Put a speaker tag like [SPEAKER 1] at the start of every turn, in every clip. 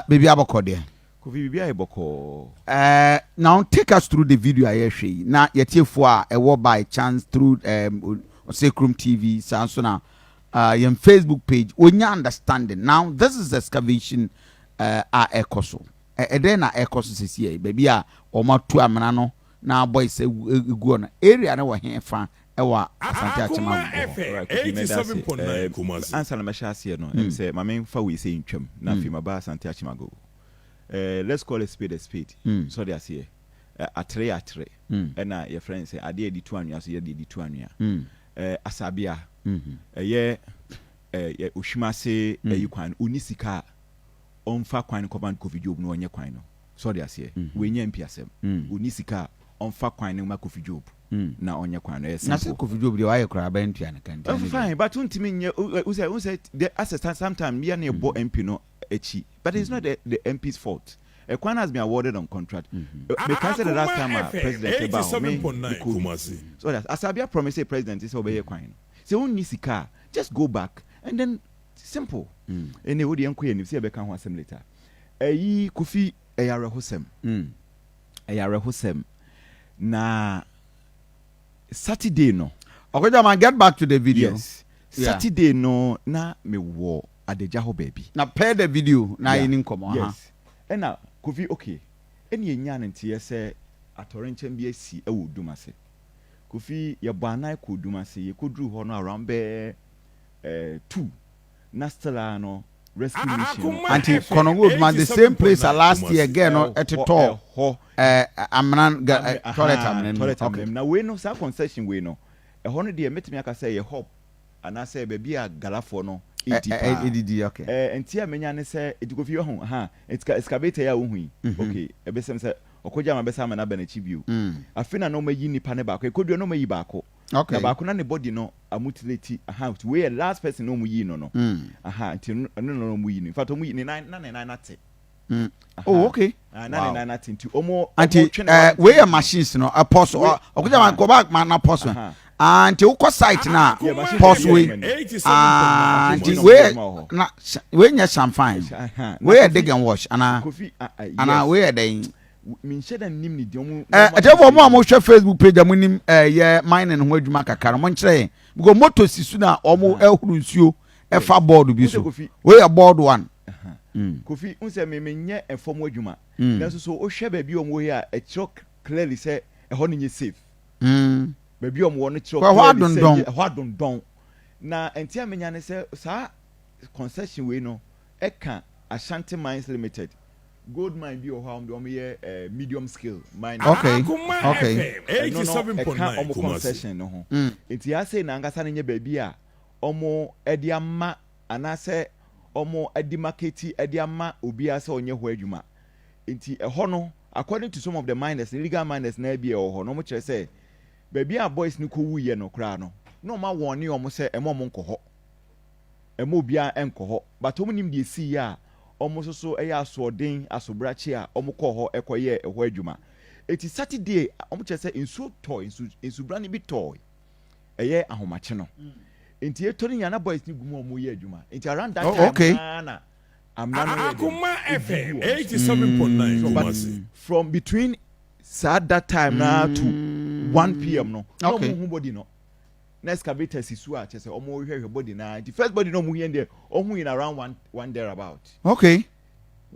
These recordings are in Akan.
[SPEAKER 1] Baby aboko there. Now take us through the video I share. Now yet for a war by chance through Sacrum TV, Sansona, your Facebook page. When you understanding now, this is excavation ecoso. Then ecoso is here, baby. Or my two amanano. Now boys say go on area na wa here fan. Ewa asante achema.
[SPEAKER 2] 87.9
[SPEAKER 3] answer na mashasi no. Say my main fa we say ntwam na fi maba asante achema go. Let's call a spade a spade. So they are here. Atre. And your friends say, I did the 2 annuals, you did the 2 annual. Asabia. Ushima say, you can unisika on fa quine command coffee job no on your quino. So they are here. We name PSM. Unisika on fa quine no coffee job. Now on your quino.
[SPEAKER 1] Nasa coffee job, the wire crab and piano can.
[SPEAKER 3] Fine, but don't mean who said the assistant sometime me and your boy MP no. But it's not the MP's fault. Kwan has been awarded on contract. Because the last time President Ebao, so that Asabia promised the president is obey Kwan. So when Nisika, just go back and then simple. And they would inquire if you become one later. Ye Kofi Ayara Hosem. Na Saturday no.
[SPEAKER 1] Okay, man, get back to the video.
[SPEAKER 3] Yes. Saturday no na me war. At the Jaho baby. Now
[SPEAKER 1] pair the video now in come.
[SPEAKER 3] Yes. And now Kofi okay. Any nyan and say at Torrentian BSC I would do myself. Kofi your banai could do myself. You could do honor around bear 2 Nastalano rescue mission.
[SPEAKER 1] Auntie Konongo man the same place as last year again at the top. I'm not toilet.
[SPEAKER 3] Now we know some concession we know. A 100 year met me I can say a hop and I say baby a galafono.
[SPEAKER 1] Okay.
[SPEAKER 3] And tia menya say it go fi ho ha excavator ya ohui okay ebesem say okoja ma besa na bana chibiu afina no mayi nipa ne baako ekodu no mayi baako
[SPEAKER 1] okay
[SPEAKER 3] na baako na ne body no amutilate aha we last person no muyi no aha nti no muyi in fact omuyi ni 9 nate
[SPEAKER 1] oh okay
[SPEAKER 3] 9 nate nti omo
[SPEAKER 1] anti we machines no apostle okoja ma go back man apostle and you go site na post we and we nya champagne we dig and wash and we dey
[SPEAKER 3] min sheda nim ni diomu
[SPEAKER 1] therefore mo share Facebook page amunim ye mining ho adwuma kakara mo nkire because moto sisu na omo ehuru nsuo e fa board bi so we a board one
[SPEAKER 3] Kofi unse me menye efom adwuma na so o hwe ba bi omo here e chok clearly say e ho nye safe baby omo no chiro
[SPEAKER 1] kwa
[SPEAKER 3] dondon na entia menya ne se sa concession we no e ka Ashanti Mines Limited gold mine bi o ha omo ye medium scale mine
[SPEAKER 1] okay
[SPEAKER 2] 87.9
[SPEAKER 3] concession no ho entia say na ngasa ne nya baby a omo edi ama anase omo edi marketi edi ama obi ase onye ho adwuma enti e ho no according to some of the miners illegal miners na bi e ho no mo kire say baby a boys ni ko wuye no kra no no ma won ni omo se emo nko ho emo bia enko ho but omo nim de si ya omo so eya asodin asobrachi a omo ko ho ekoye eho adwuma eti Saturday omo che se insu toy insu brani bi toy eye ahomache no enti etori yana boys ni gumu omo ye adwuma enti around that time
[SPEAKER 1] okay.
[SPEAKER 3] na
[SPEAKER 2] Akoma FM 87.9
[SPEAKER 3] from between that time now to 1 p.m. no
[SPEAKER 1] okay.
[SPEAKER 3] No body no na excavator sisu a chese omo hwehwe body na the first body no mu here there omo in around one there about
[SPEAKER 1] okay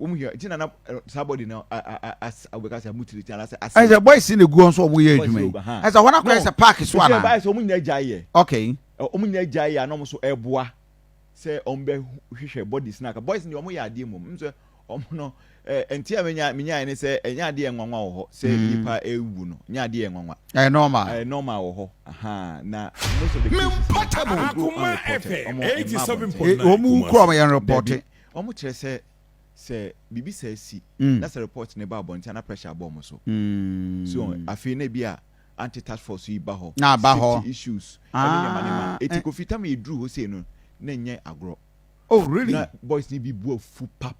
[SPEAKER 3] omo here tina na somebody no as because mutility and as
[SPEAKER 1] the boys in the go on so omo ye adwuma as one across a park so na
[SPEAKER 3] boys omo nya jaye
[SPEAKER 1] okay
[SPEAKER 3] omo nya jaye anom so eboa say ombe hwehwe body snack boys ni omo ya ade mum so omo no entia menya ne se enya ade enwanwa wo ho se nipa ewu no nya ade enwanwa normal wo ho aha na most of the
[SPEAKER 2] Akoma FM 87.9
[SPEAKER 1] omu kro ma yan report
[SPEAKER 3] omo kire se bibi se si na se report ne ba abonti na pressure abom so so afi na bia anti task force yi ba ho
[SPEAKER 1] na ba ho
[SPEAKER 3] issues ma etikofita me dru ho se no na nye agro.
[SPEAKER 1] Oh really?
[SPEAKER 3] Na boys ni bi buo fu pa.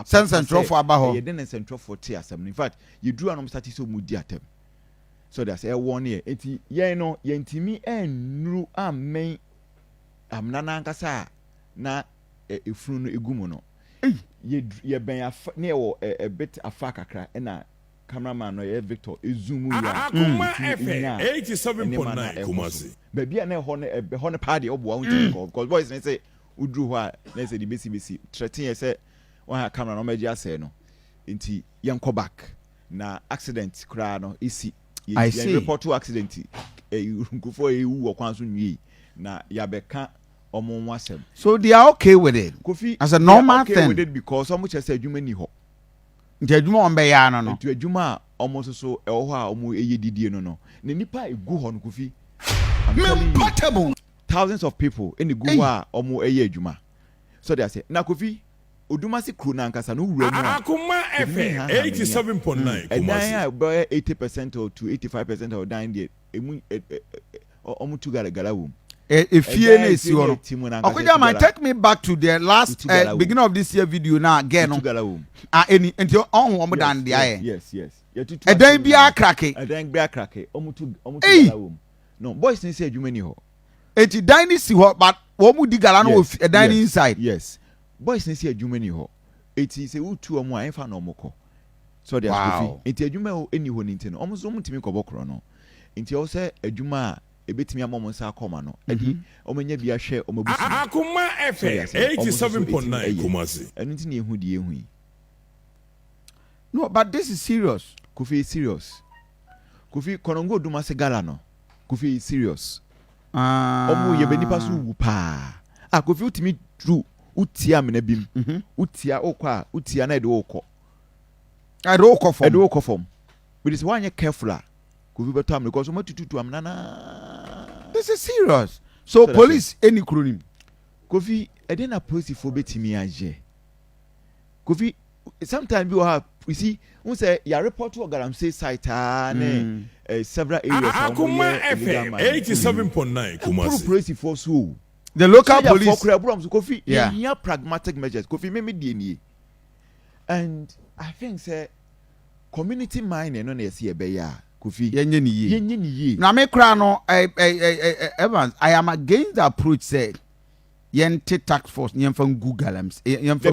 [SPEAKER 1] Sense and trophy abaho.
[SPEAKER 3] Ye den and trophy tia asem. In fact, you drew anom start so mudi atem. So that's a 1 year. Enti ye no ye ntimi enru amen amnana nkasa na efunu no egumu no. ye ben near a bit afa kakra na cameraman no Victor zoom ya
[SPEAKER 2] Akoma FM 87.9 Kumasi
[SPEAKER 3] baby na hone party obo won because boys say udru ho a na say the besi threaten say one camera no meji ase no nti yenko back na accident kra no isi ye report to accident nkufo ewu okwan so nwi na ya beka omo asem.
[SPEAKER 1] So they are okay with it
[SPEAKER 3] Kofi,
[SPEAKER 1] as a normal
[SPEAKER 3] okay
[SPEAKER 1] thing
[SPEAKER 3] with it because so much say adwuma ni ho
[SPEAKER 1] nti adwuma on be ya no
[SPEAKER 3] nti adwuma omo so e ho a omo eye didie no na nipa egu ho no Kofi
[SPEAKER 1] portable
[SPEAKER 3] thousands of people in the go a omo eye adwuma so they say na Kofi Odumasi crew na nkasa no wura mu
[SPEAKER 2] Akoma FM 87.9
[SPEAKER 3] Kumasi 80% or to 85% of dying there emu omo tu gala wo
[SPEAKER 1] efie na esi ho no okoja man take me back to the last beginning of this year video na again no any enti on wo dan de aye
[SPEAKER 3] yes
[SPEAKER 1] edan bia krake
[SPEAKER 3] omo tu gala wo no boys ni say adwuma ni ho
[SPEAKER 1] enti dan ni si ho but wo mu di gala no edan ni inside
[SPEAKER 3] yes boys ni say adwuma ni ho enti say utu omo a enfa na omo ko so they are Kofi enti adwuma eni ho ni ntino omo so omo timi kobokro no enti o say adwuma ebetimi amom nsa Akoma no edi omenya bia hwe omabusu
[SPEAKER 2] Akoma FM 87.9 Kumasi
[SPEAKER 3] enu nti na ehu die ehu
[SPEAKER 1] no but this is serious
[SPEAKER 3] Kofi serious Kofi Konongo Dumase gala no Kofi serious omo ye benipa so wu pa Kofi utimi true utia mena bim utia okwa utia na ede okọ ede okọ form but is one careful Kofi beto am because matututu am nana
[SPEAKER 1] this is serious so police any kronim
[SPEAKER 3] Kofi ede na police for betimi age Kofi sometimes you have you see who say ya report to Galamsey site and several areas
[SPEAKER 2] Akoma FM 87.9 Kumasi
[SPEAKER 3] police for so
[SPEAKER 1] the local police
[SPEAKER 3] for Kofi yeah pragmatic measures Kofi me die and I think say community mind no na see e be ya Kofi
[SPEAKER 1] yenye ni ye na me kra no Evans I am against the approach say yente tax force yemfa ngu Galamsey yemfa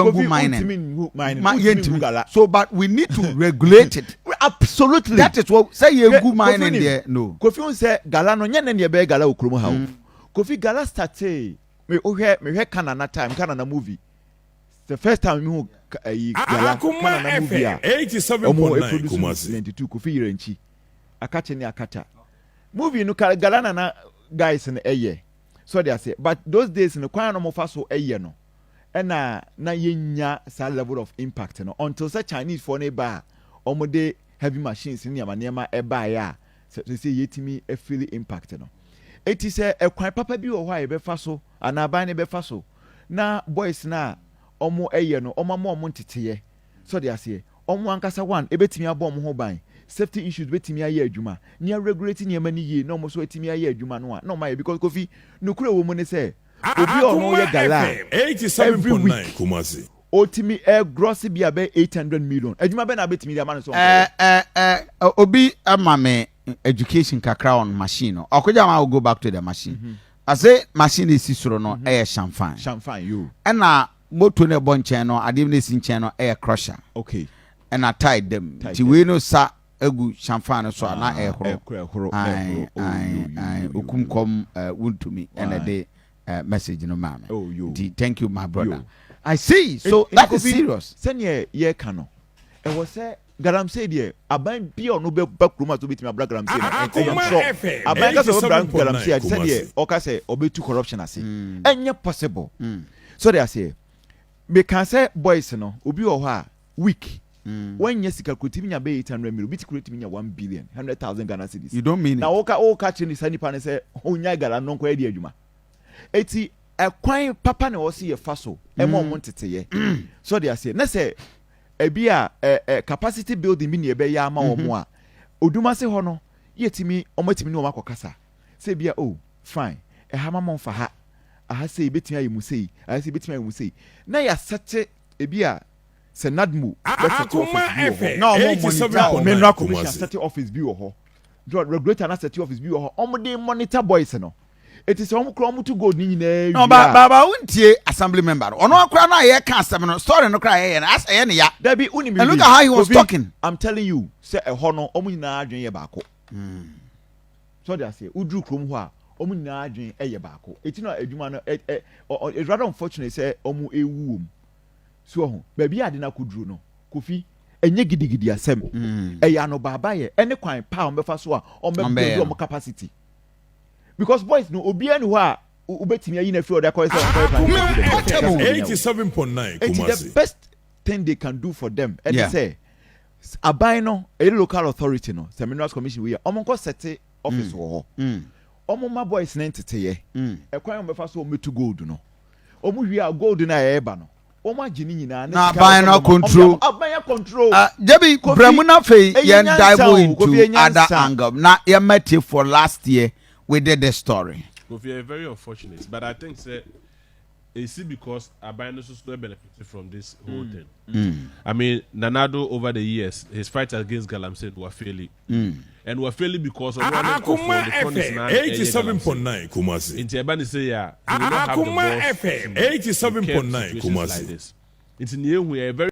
[SPEAKER 1] ngu mining so but we need to regulate it
[SPEAKER 3] absolutely
[SPEAKER 1] that is what say you ngu mining there no
[SPEAKER 3] Kofi on say gala no nya na ne be gala okromo ha Kofi gala start me ohwe Canada time Canada movie the first time me who gala
[SPEAKER 2] Akoma FM 87.9 Kumasi
[SPEAKER 3] 92 Kofi yirenchi akache ni akata movie no gala na guys na eye so they say but those days no kwan no mo fa so eye no na yenya sa level of impact no until say Chinese for ne ba omode heavy machines ni amanema e ba ya say yetimi e feel impact no eti say e kwan papa bi wo ho a be fa so anaban ne be fa so na boys na omo eye no omo ntete so they say omo ankasa one ebetimi abom ho ban safety issues betimi aye adwuma ni regulating yema ni ye no omo so etimi aye adwuma no a no my because Kofi no kure wo mu ne say obi ono ye gala
[SPEAKER 2] 87.9 Kumasi
[SPEAKER 3] otimi gross bi abe 800 million adwuma be na betimi dia man so
[SPEAKER 1] obi amame education kakra on machine no akoja ma go back to the machine I say machine is sisoro no champagne
[SPEAKER 3] you
[SPEAKER 1] na moto ne bonchen no ade ne sinchen no crusher
[SPEAKER 3] okay
[SPEAKER 1] and I tied them ti we no sa egu champagne so na horo ai okumkom wuntumi and the message no mama thank you my brother I see so that is serious
[SPEAKER 3] senior ye kano e was say Galamsey there aban bi no be bakruma to betimi abra Galamsey na aban ka so bra Galamsey say there o ka say obetu corruption ase enye possible so they say me can say boys no obi o ho a week when you sika kutimi nya be 800 million bit kutimi nya 1 billion 100,000 Ghana cedis
[SPEAKER 1] you don't mean
[SPEAKER 3] na o ka chini sani pa ne say onya gala no kwa edi adwuma eti ekwan papa ne o se ye faso e mo ntete so they say na say ebia capacity building bi ne be ya ama wo mo a Odumase ho no yetimi omatimi ne o makokasa say bia oh fine ha ma mo fa ha aha say betimi ayi musei aha say betimi ayi musei na ya sete ebia senadmu
[SPEAKER 2] Akoma FM
[SPEAKER 3] no mo mineral commission set office bi wo ho regulator na set office bi wo ho omde monitor boys no it is some chrome to go ni na
[SPEAKER 1] no baba untie assembly member ono akra na ye ka asem no story no kra ye na as ye ne ya
[SPEAKER 3] there be unimi
[SPEAKER 1] and look at how he was talking.
[SPEAKER 3] I'm telling you say e ho no omu nyina adwen ye baako so they say udru krom ho a omu nyina adwen ye baako eti no adwuma no it's rather unfortunate say omu ewu so ho ba bi ade na kodru no kofi enye gidigidi asem ya no baba ye ene kwan pa o befa so a o be do capacity because boys no obi anu ho a ubetimi ayi na fi oda call say
[SPEAKER 2] 87.9
[SPEAKER 3] Kumasi. The best thing they can do for them and they say aban no a local authority no seminars commission we omo ko set office wo ho omo ma boys na entete ye e kwan o befa so o metu gold no omo hwi a gold na e ba no omo agini nyina
[SPEAKER 1] na ban control debi bramuna fe yen dive into other angle na ye met for last year we did the story.
[SPEAKER 4] We are very unfortunate, but I think it's because Abano still benefited from this whole thing. I mean, Nanado over the years, his fight against Galamsey were failing, and were failing because of
[SPEAKER 2] Akoma FM 87.9 Kumasi.
[SPEAKER 4] In Tiabani say
[SPEAKER 2] Akoma FM 87.9 Kumasi.
[SPEAKER 4] It's in the we are very